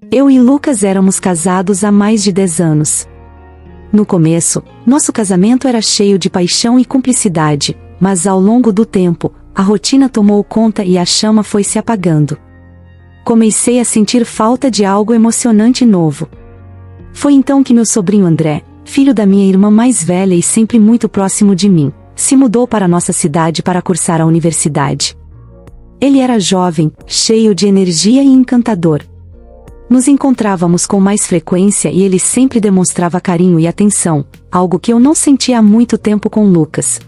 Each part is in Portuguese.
Eu e Lucas éramos casados há mais de 10 anos. No começo, nosso casamento era cheio de paixão e cumplicidade, mas ao longo do tempo, a rotina tomou conta e a chama foi se apagando. Comecei a sentir falta de algo emocionante novo. Foi então que meu sobrinho André, filho da minha irmã mais velha e sempre muito próximo de mim, se mudou para nossa cidade para cursar a universidade. Ele era jovem, cheio de energia e encantador. Nos encontrávamos com mais frequência e ele sempre demonstrava carinho e atenção, algo que eu não sentia há muito tempo com Lucas.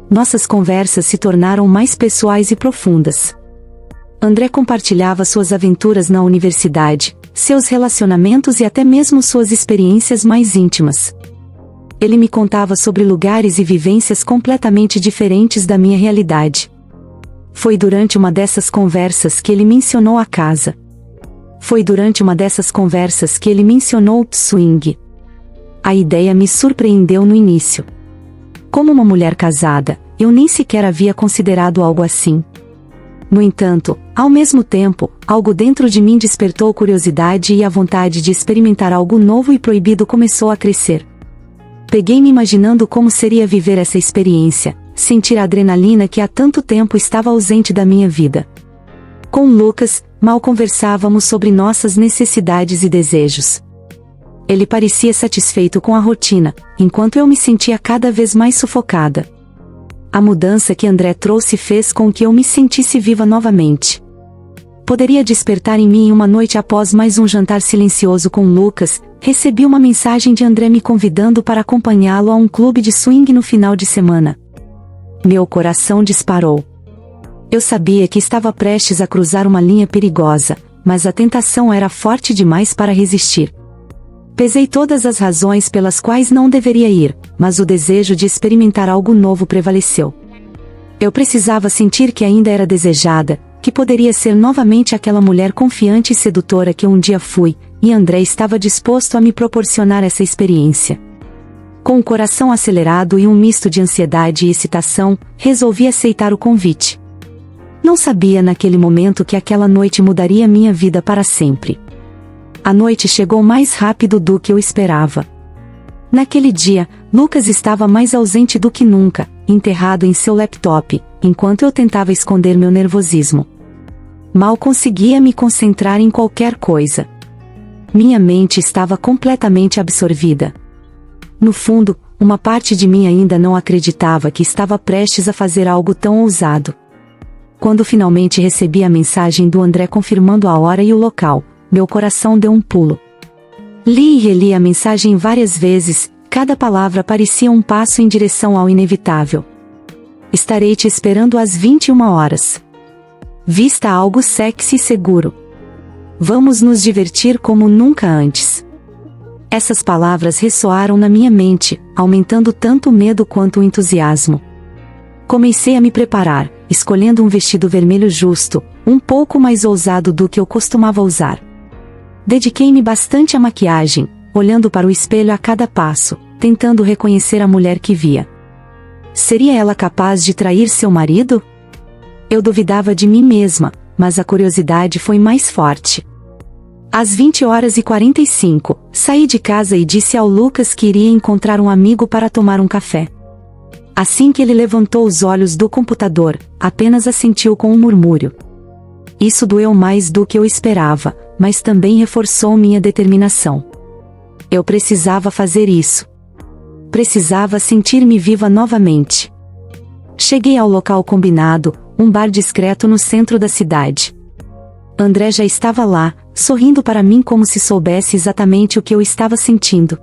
Nossas conversas se tornaram mais pessoais e profundas. André compartilhava suas aventuras na universidade, seus relacionamentos e até mesmo suas experiências mais íntimas. Ele me contava sobre lugares e vivências completamente diferentes da minha realidade. Foi durante uma dessas conversas que ele mencionou a casa. Foi durante uma dessas conversas que ele mencionou o swing. A ideia me surpreendeu no início. Como uma mulher casada, eu nem sequer havia considerado algo assim. No entanto, ao mesmo tempo, algo dentro de mim despertou curiosidade e a vontade de experimentar algo novo e proibido começou a crescer. Peguei-me imaginando como seria viver essa experiência, sentir a adrenalina que há tanto tempo estava ausente da minha vida. Com Lucas, mal conversávamos sobre nossas necessidades e desejos. Ele parecia satisfeito com a rotina, enquanto eu me sentia cada vez mais sufocada. A mudança que André trouxe fez com que eu me sentisse viva novamente. Poderia despertar em mim uma noite após mais um jantar silencioso com Lucas, recebi uma mensagem de André me convidando para acompanhá-lo a um clube de swing no final de semana. Meu coração disparou. Eu sabia que estava prestes a cruzar uma linha perigosa, mas a tentação era forte demais para resistir. Pesei todas as razões pelas quais não deveria ir, mas o desejo de experimentar algo novo prevaleceu. Eu precisava sentir que ainda era desejada, que poderia ser novamente aquela mulher confiante e sedutora que um dia fui, e André estava disposto a me proporcionar essa experiência. Com o coração acelerado e um misto de ansiedade e excitação, resolvi aceitar o convite. Não sabia naquele momento que aquela noite mudaria minha vida para sempre. A noite chegou mais rápido do que eu esperava. Naquele dia, Lucas estava mais ausente do que nunca, enterrado em seu laptop, enquanto eu tentava esconder meu nervosismo. Mal conseguia me concentrar em qualquer coisa. Minha mente estava completamente absorvida. No fundo, uma parte de mim ainda não acreditava que estava prestes a fazer algo tão ousado. Quando finalmente recebi a mensagem do André confirmando a hora e o local, meu coração deu um pulo. Li e reli a mensagem várias vezes, cada palavra parecia um passo em direção ao inevitável. Estarei te esperando às 21 horas. Vista algo sexy e seguro. Vamos nos divertir como nunca antes. Essas palavras ressoaram na minha mente, aumentando tanto o medo quanto o entusiasmo. Comecei a me preparar, escolhendo um vestido vermelho justo, um pouco mais ousado do que eu costumava usar. Dediquei-me bastante à maquiagem, olhando para o espelho a cada passo, tentando reconhecer a mulher que via. Seria ela capaz de trair seu marido? Eu duvidava de mim mesma, mas a curiosidade foi mais forte. Às 20h45, saí de casa e disse ao Lucas que iria encontrar um amigo para tomar um café. Assim que ele levantou os olhos do computador, apenas assentiu com um murmúrio. Isso doeu mais do que eu esperava, mas também reforçou minha determinação. Eu precisava fazer isso. Precisava sentir-me viva novamente. Cheguei ao local combinado, um bar discreto no centro da cidade. André já estava lá, sorrindo para mim como se soubesse exatamente o que eu estava sentindo.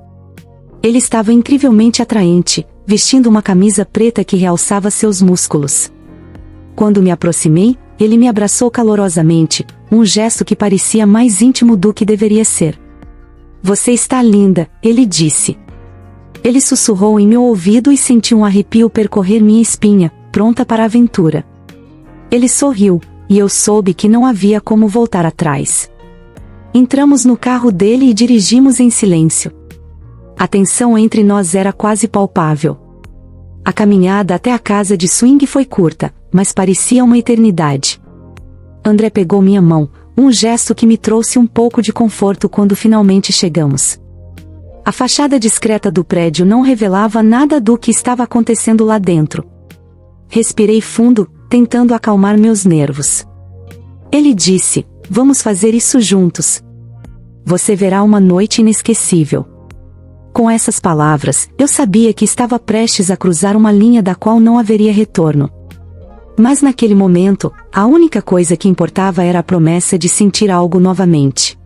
Ele estava incrivelmente atraente, vestindo uma camisa preta que realçava seus músculos. Quando me aproximei, ele me abraçou calorosamente, um gesto que parecia mais íntimo do que deveria ser. Você está linda, ele disse. Ele sussurrou em meu ouvido e senti um arrepio percorrer minha espinha, pronta para a aventura. Ele sorriu, e eu soube que não havia como voltar atrás. Entramos no carro dele e dirigimos em silêncio. A tensão entre nós era quase palpável. A caminhada até a casa de swing foi curta, mas parecia uma eternidade. André pegou minha mão, um gesto que me trouxe um pouco de conforto quando finalmente chegamos. A fachada discreta do prédio não revelava nada do que estava acontecendo lá dentro. Respirei fundo, tentando acalmar meus nervos. Ele disse: "Vamos fazer isso juntos. Você verá uma noite inesquecível." Com essas palavras, eu sabia que estava prestes a cruzar uma linha da qual não haveria retorno. Mas naquele momento, a única coisa que importava era a promessa de sentir algo novamente.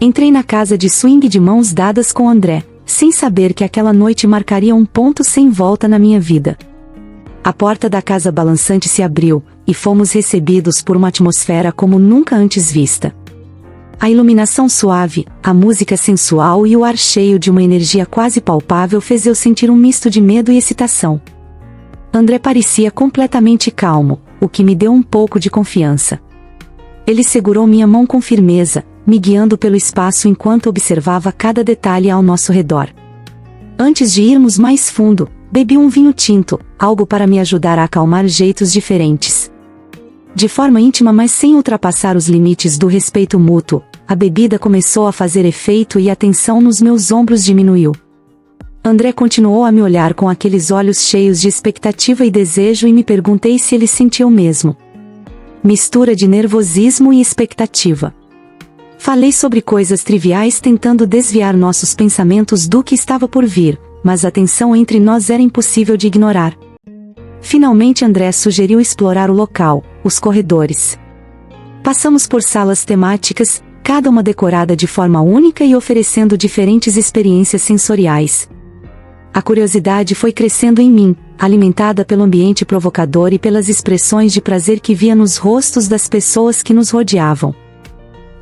Entrei na casa de swing de mãos dadas com André, sem saber que aquela noite marcaria um ponto sem volta na minha vida. A porta da casa balançante se abriu, e fomos recebidos por uma atmosfera como nunca antes vista. A iluminação suave, a música sensual e o ar cheio de uma energia quase palpável fez eu sentir um misto de medo e excitação. André parecia completamente calmo, o que me deu um pouco de confiança. Ele segurou minha mão com firmeza, me guiando pelo espaço enquanto observava cada detalhe ao nosso redor. Antes de irmos mais fundo, bebi um vinho tinto, algo para me ajudar a acalmar jeitos diferentes. De forma íntima, mas sem ultrapassar os limites do respeito mútuo, a bebida começou a fazer efeito e a tensão nos meus ombros diminuiu. André continuou a me olhar com aqueles olhos cheios de expectativa e desejo e me perguntei se ele sentia o mesmo. Mistura de nervosismo e expectativa. Falei sobre coisas triviais tentando desviar nossos pensamentos do que estava por vir, mas a tensão entre nós era impossível de ignorar. Finalmente André sugeriu explorar o local, os corredores. Passamos por salas temáticas, cada uma decorada de forma única e oferecendo diferentes experiências sensoriais. A curiosidade foi crescendo em mim, alimentada pelo ambiente provocador e pelas expressões de prazer que via nos rostos das pessoas que nos rodeavam.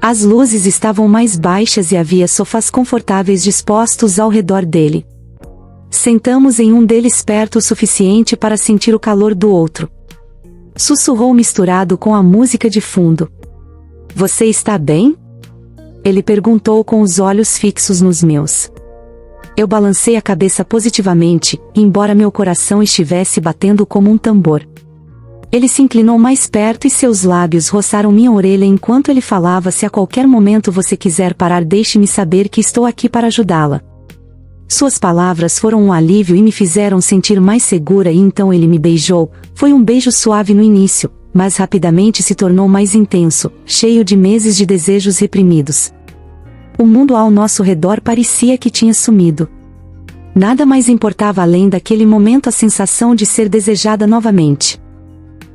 As luzes estavam mais baixas e havia sofás confortáveis dispostos ao redor dele. Sentamos em um deles perto o suficiente para sentir o calor do outro. Sussurrou misturado com a música de fundo. "Você está bem?" Ele perguntou com os olhos fixos nos meus. Eu balancei a cabeça positivamente, embora meu coração estivesse batendo como um tambor. Ele se inclinou mais perto e seus lábios roçaram minha orelha enquanto ele falava: "Se a qualquer momento você quiser parar, deixe-me saber que estou aqui para ajudá-la." Suas palavras foram um alívio e me fizeram sentir mais segura e então ele me beijou. Foi um beijo suave no início, mas rapidamente se tornou mais intenso, cheio de meses de desejos reprimidos. O mundo ao nosso redor parecia que tinha sumido. Nada mais importava além daquele momento, a sensação de ser desejada novamente.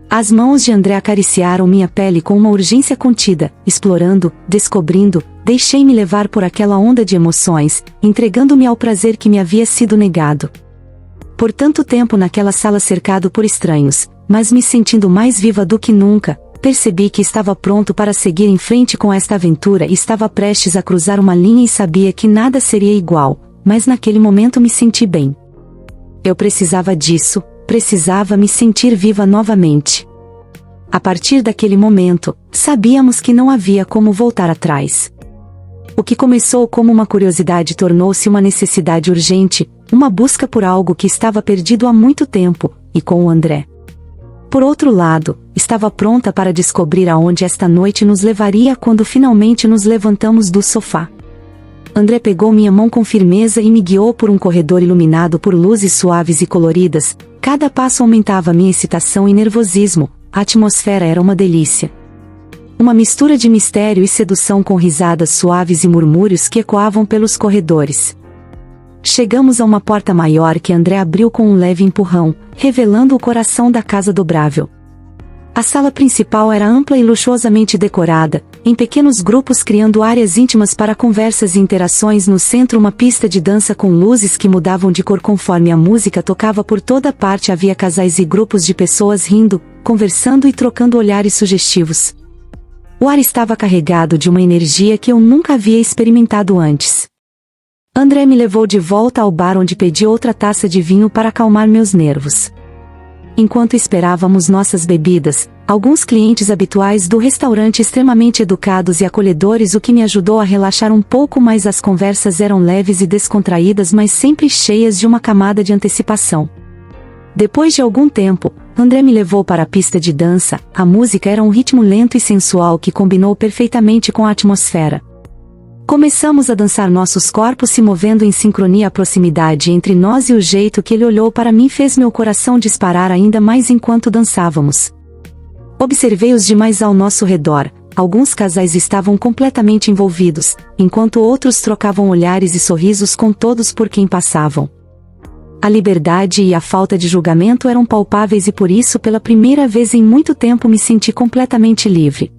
As mãos de André acariciaram minha pele com uma urgência contida, explorando, descobrindo, deixei-me levar por aquela onda de emoções, entregando-me ao prazer que me havia sido negado. Por tanto tempo naquela sala cercado por estranhos, mas me sentindo mais viva do que nunca, percebi que estava pronto para seguir em frente com esta aventura e estava prestes a cruzar uma linha e sabia que nada seria igual, mas naquele momento me senti bem. Eu precisava disso, precisava me sentir viva novamente. A partir daquele momento, sabíamos que não havia como voltar atrás. O que começou como uma curiosidade tornou-se uma necessidade urgente, uma busca por algo que estava perdido há muito tempo, e com o André. Por outro lado, estava pronta para descobrir aonde esta noite nos levaria quando finalmente nos levantamos do sofá. André pegou minha mão com firmeza e me guiou por um corredor iluminado por luzes suaves e coloridas. Cada passo aumentava minha excitação e nervosismo, a atmosfera era uma delícia. Uma mistura de mistério e sedução com risadas suaves e murmúrios que ecoavam pelos corredores. Chegamos a uma porta maior que André abriu com um leve empurrão, revelando o coração da casa dobrável. A sala principal era ampla e luxuosamente decorada, em pequenos grupos criando áreas íntimas para conversas e interações. No centro, uma pista de dança com luzes que mudavam de cor conforme a música tocava por toda parte. Havia casais e grupos de pessoas rindo, conversando e trocando olhares sugestivos. O ar estava carregado de uma energia que eu nunca havia experimentado antes. André me levou de volta ao bar, onde pedi outra taça de vinho para acalmar meus nervos. Enquanto esperávamos nossas bebidas, alguns clientes habituais do restaurante extremamente educados e acolhedores, o que me ajudou a relaxar um pouco mais. As conversas eram leves e descontraídas, mas sempre cheias de uma camada de antecipação. Depois de algum tempo, André me levou para a pista de dança. A música era um ritmo lento e sensual que combinou perfeitamente com a atmosfera. Começamos a dançar, nossos corpos se movendo em sincronia. A proximidade entre nós e o jeito que ele olhou para mim fez meu coração disparar ainda mais enquanto dançávamos. Observei os demais ao nosso redor. Alguns casais estavam completamente envolvidos, enquanto outros trocavam olhares e sorrisos com todos por quem passavam. A liberdade e a falta de julgamento eram palpáveis e por isso, pela primeira vez em muito tempo, me senti completamente livre.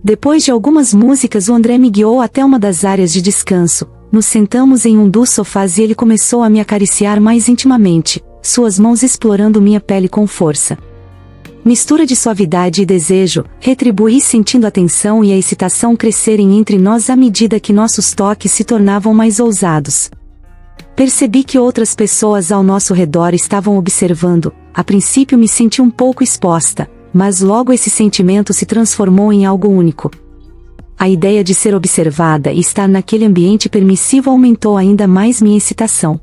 Depois de algumas músicas, o André me guiou até uma das áreas de descanso. Nos sentamos em um dos sofás e ele começou a me acariciar mais intimamente, suas mãos explorando minha pele com força. Mistura de suavidade e desejo, retribuí sentindo a tensão e a excitação crescerem entre nós à medida que nossos toques se tornavam mais ousados. Percebi que outras pessoas ao nosso redor estavam observando. A princípio me senti um pouco exposta, mas logo esse sentimento se transformou em algo único. A ideia de ser observada e estar naquele ambiente permissivo aumentou ainda mais minha excitação.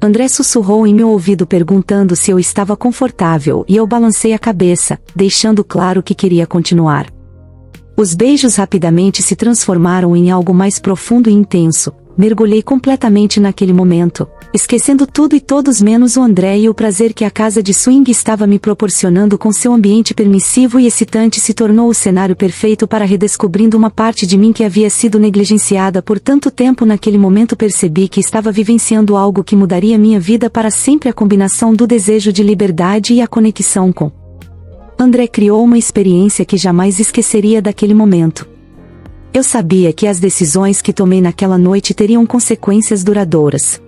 André sussurrou em meu ouvido perguntando se eu estava confortável e eu balancei a cabeça, deixando claro que queria continuar. Os beijos rapidamente se transformaram em algo mais profundo e intenso. Mergulhei completamente naquele momento, esquecendo tudo e todos menos o André e o prazer que a casa de swing estava me proporcionando com seu ambiente permissivo e excitante. Se tornou o cenário perfeito para redescobrindo uma parte de mim que havia sido negligenciada por tanto tempo. Naquele momento percebi que estava vivenciando algo que mudaria minha vida para sempre. A combinação do desejo de liberdade e a conexão com André criou uma experiência que jamais esqueceria daquele momento. Eu sabia que as decisões que tomei naquela noite teriam consequências duradouras.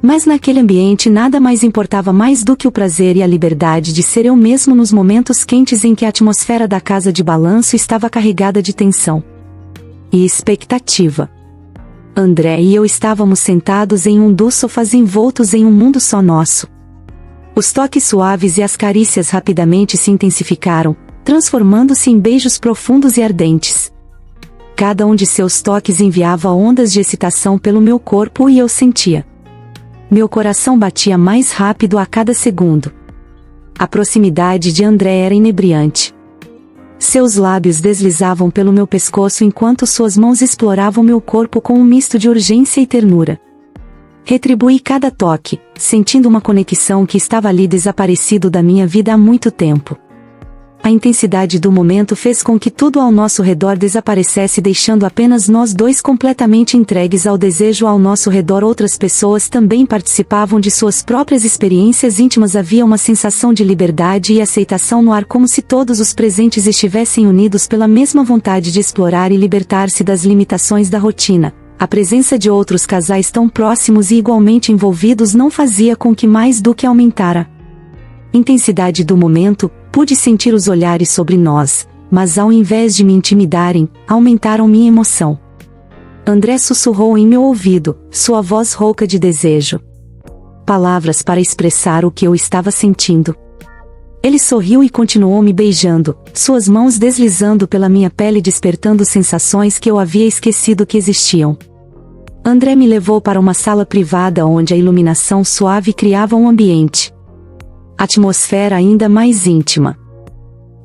Mas naquele ambiente nada mais importava mais do que o prazer e a liberdade de ser eu mesmo nos momentos quentes em que a atmosfera da casa de balanço estava carregada de tensão e expectativa. André e eu estávamos sentados em um dos sofás envoltos em um mundo só nosso. Os toques suaves e as carícias rapidamente se intensificaram, transformando-se em beijos profundos e ardentes. Cada um de seus toques enviava ondas de excitação pelo meu corpo e eu sentia. Meu coração batia mais rápido a cada segundo. A proximidade de André era inebriante. Seus lábios deslizavam pelo meu pescoço enquanto suas mãos exploravam meu corpo com um misto de urgência e ternura. Retribuí cada toque, sentindo uma conexão que estava ali desaparecido da minha vida há muito tempo. A intensidade do momento fez com que tudo ao nosso redor desaparecesse, deixando apenas nós dois completamente entregues ao desejo ao nosso redor. Outras pessoas também participavam de suas próprias experiências íntimas. Havia uma sensação de liberdade e aceitação no ar, como se todos os presentes estivessem unidos pela mesma vontade de explorar e libertar-se das limitações da rotina. A presença de outros casais tão próximos e igualmente envolvidos não fazia com que mais do que aumentara a intensidade do momento. Pude sentir os olhares sobre nós, mas ao invés de me intimidarem, aumentaram minha emoção. André sussurrou em meu ouvido, sua voz rouca de desejo. Palavras para expressar o que eu estava sentindo. Ele sorriu e continuou me beijando, suas mãos deslizando pela minha pele, despertando sensações que eu havia esquecido que existiam. André me levou para uma sala privada onde a iluminação suave criava um ambiente. Atmosfera ainda mais íntima.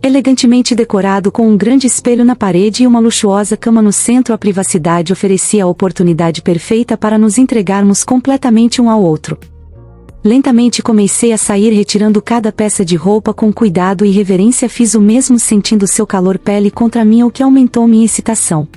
Elegantemente decorado com um grande espelho na parede e uma luxuosa cama no centro, a privacidade oferecia a oportunidade perfeita para nos entregarmos completamente um ao outro. Lentamente comecei a sair, retirando cada peça de roupa com cuidado e reverência. Fiz o mesmo, sentindo seu calor pele contra mim, o que aumentou minha excitação.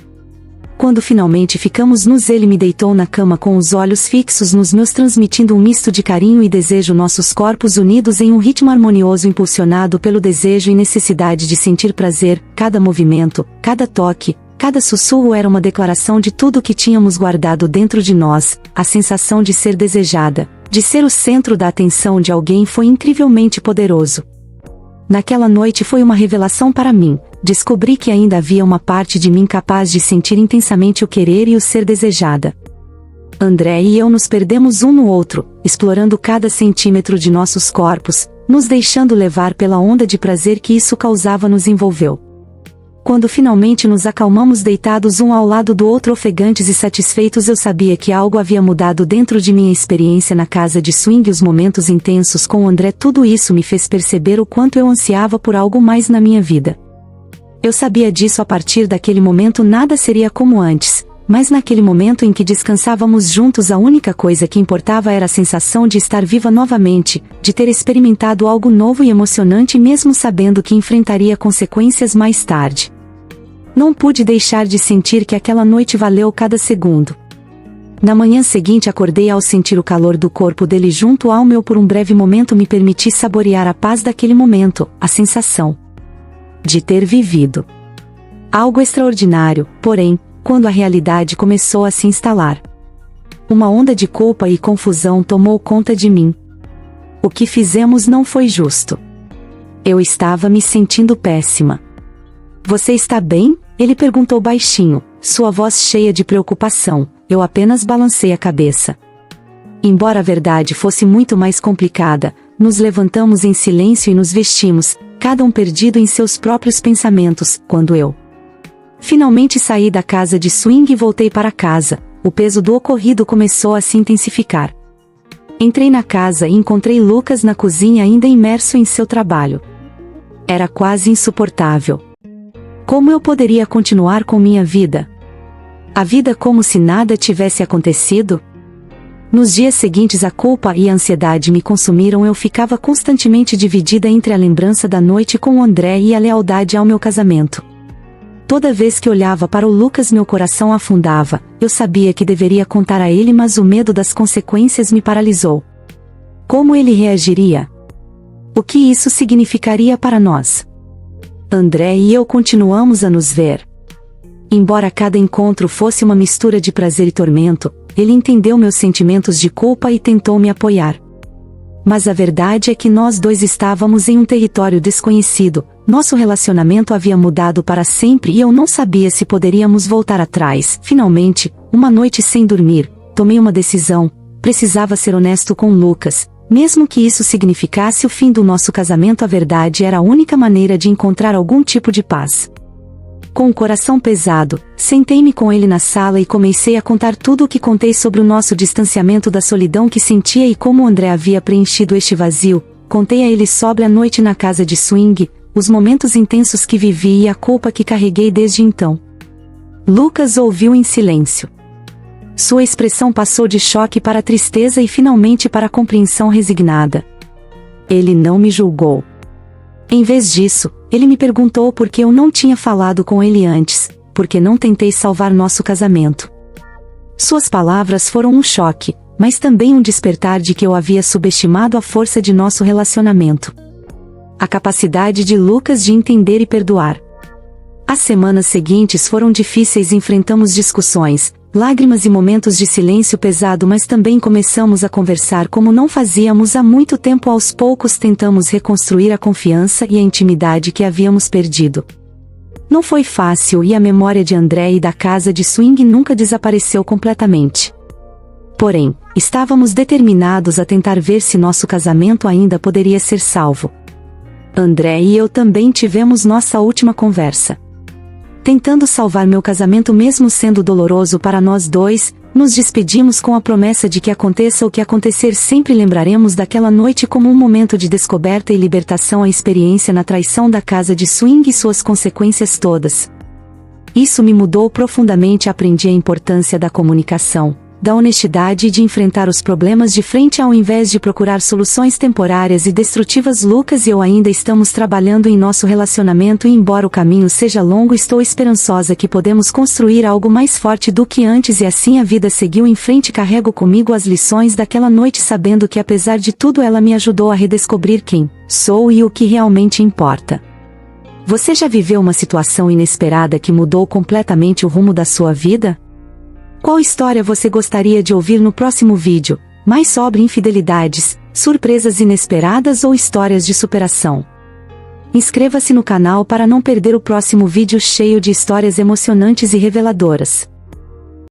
Quando finalmente ficamos nus, ele me deitou na cama com os olhos fixos nos meus, transmitindo um misto de carinho e desejo, nossos corpos unidos em um ritmo harmonioso, impulsionado pelo desejo e necessidade de sentir prazer. Cada movimento, cada toque, cada sussurro era uma declaração de tudo o que tínhamos guardado dentro de nós. A sensação de ser desejada, de ser o centro da atenção de alguém, foi incrivelmente poderoso. Naquela noite foi uma revelação para mim. Descobri que ainda havia uma parte de mim capaz de sentir intensamente o querer e o ser desejada. André e eu nos perdemos um no outro, explorando cada centímetro de nossos corpos, nos deixando levar pela onda de prazer que isso causava. Nos envolveu Quando finalmente nos acalmamos deitados um ao lado do outro ofegantes e satisfeitos, eu sabia que algo havia mudado dentro de minha experiência na casa de swing e os momentos intensos com o André. Tudo isso me fez perceber o quanto eu ansiava por algo mais na minha vida. Eu sabia disso a partir daquele momento. Nada seria como antes, mas naquele momento em que descansávamos juntos, a única coisa que importava era a sensação de estar viva novamente, de ter experimentado algo novo e emocionante mesmo sabendo que enfrentaria consequências mais tarde. Não pude deixar de sentir que aquela noite valeu cada segundo. Na manhã seguinte acordei ao sentir o calor do corpo dele junto ao meu. Por um breve momento me permiti saborear a paz daquele momento, a sensação de ter vivido algo extraordinário. Porém, quando a realidade começou a se instalar, uma onda de culpa e confusão tomou conta de mim. O que fizemos não foi justo. Eu estava me sentindo péssima. Você está bem? Ele perguntou baixinho, sua voz cheia de preocupação. Eu apenas balancei a cabeça. Embora a verdade fosse muito mais complicada, nos levantamos em silêncio e nos vestimos, cada um perdido em seus próprios pensamentos. Quando eu finalmente saí da casa de swing e voltei para casa, o peso do ocorrido começou a se intensificar. Entrei na casa e encontrei Lucas na cozinha ainda imerso em seu trabalho. Era quase insuportável. Como eu poderia continuar com minha vida? A vida como se nada tivesse acontecido? Nos dias seguintes a culpa e a ansiedade me consumiram. Eu ficava constantemente dividida entre a lembrança da noite com o André e a lealdade ao meu casamento. Toda vez que olhava para o Lucas meu coração afundava. Eu sabia que deveria contar a ele, mas o medo das consequências me paralisou. Como ele reagiria? O que isso significaria para nós? André e eu continuamos a nos ver. Embora cada encontro fosse uma mistura de prazer e tormento, ele entendeu meus sentimentos de culpa e tentou me apoiar. Mas a verdade é que nós dois estávamos em um território desconhecido. Nosso relacionamento havia mudado para sempre e eu não sabia se poderíamos voltar atrás. Finalmente, uma noite sem dormir, tomei uma decisão. Precisava ser honesto com Lucas. Mesmo que isso significasse o fim do nosso casamento, a verdade era a única maneira de encontrar algum tipo de paz. Com o coração pesado, sentei-me com ele na sala e comecei a contar tudo o que contei sobre o nosso distanciamento, da solidão que sentia e como André havia preenchido este vazio. Contei a ele sobre a noite na casa de swing, os momentos intensos que vivi e a culpa que carreguei desde então. Lucas ouviu em silêncio. Sua expressão passou de choque para tristeza e finalmente para compreensão resignada. Ele não me julgou. Em vez disso, ele me perguntou por que eu não tinha falado com ele antes, por que não tentei salvar nosso casamento. Suas palavras foram um choque, mas também um despertar de que eu havia subestimado a força de nosso relacionamento. A capacidade de Lucas de entender e perdoar. As semanas seguintes foram difíceis. Enfrentamos discussões, lágrimas e momentos de silêncio pesado, mas também começamos a conversar como não fazíamos há muito tempo. Aos poucos tentamos reconstruir a confiança e a intimidade que havíamos perdido. Não foi fácil e a memória de André e da casa de swing nunca desapareceu completamente. Porém, estávamos determinados a tentar ver se nosso casamento ainda poderia ser salvo. André e eu também tivemos nossa última conversa. Tentando salvar meu casamento mesmo sendo doloroso para nós dois, nos despedimos com a promessa de que aconteça o que acontecer, sempre lembraremos daquela noite como um momento de descoberta e libertação. A experiência na traição da casa de swing e suas consequências todas. Isso me mudou profundamente. Aprendi a importância da comunicação, da honestidade e de enfrentar os problemas de frente ao invés de procurar soluções temporárias e destrutivas. Lucas e eu ainda estamos trabalhando em nosso relacionamento e embora o caminho seja longo, estou esperançosa que podemos construir algo mais forte do que antes. E assim a vida seguiu em frente. Carrego comigo as lições daquela noite, sabendo que apesar de tudo ela me ajudou a redescobrir quem sou e o que realmente importa. Você já viveu uma situação inesperada que mudou completamente o rumo da sua vida? Qual história você gostaria de ouvir no próximo vídeo? Mais sobre infidelidades, surpresas inesperadas ou histórias de superação? Inscreva-se no canal para não perder o próximo vídeo cheio de histórias emocionantes e reveladoras.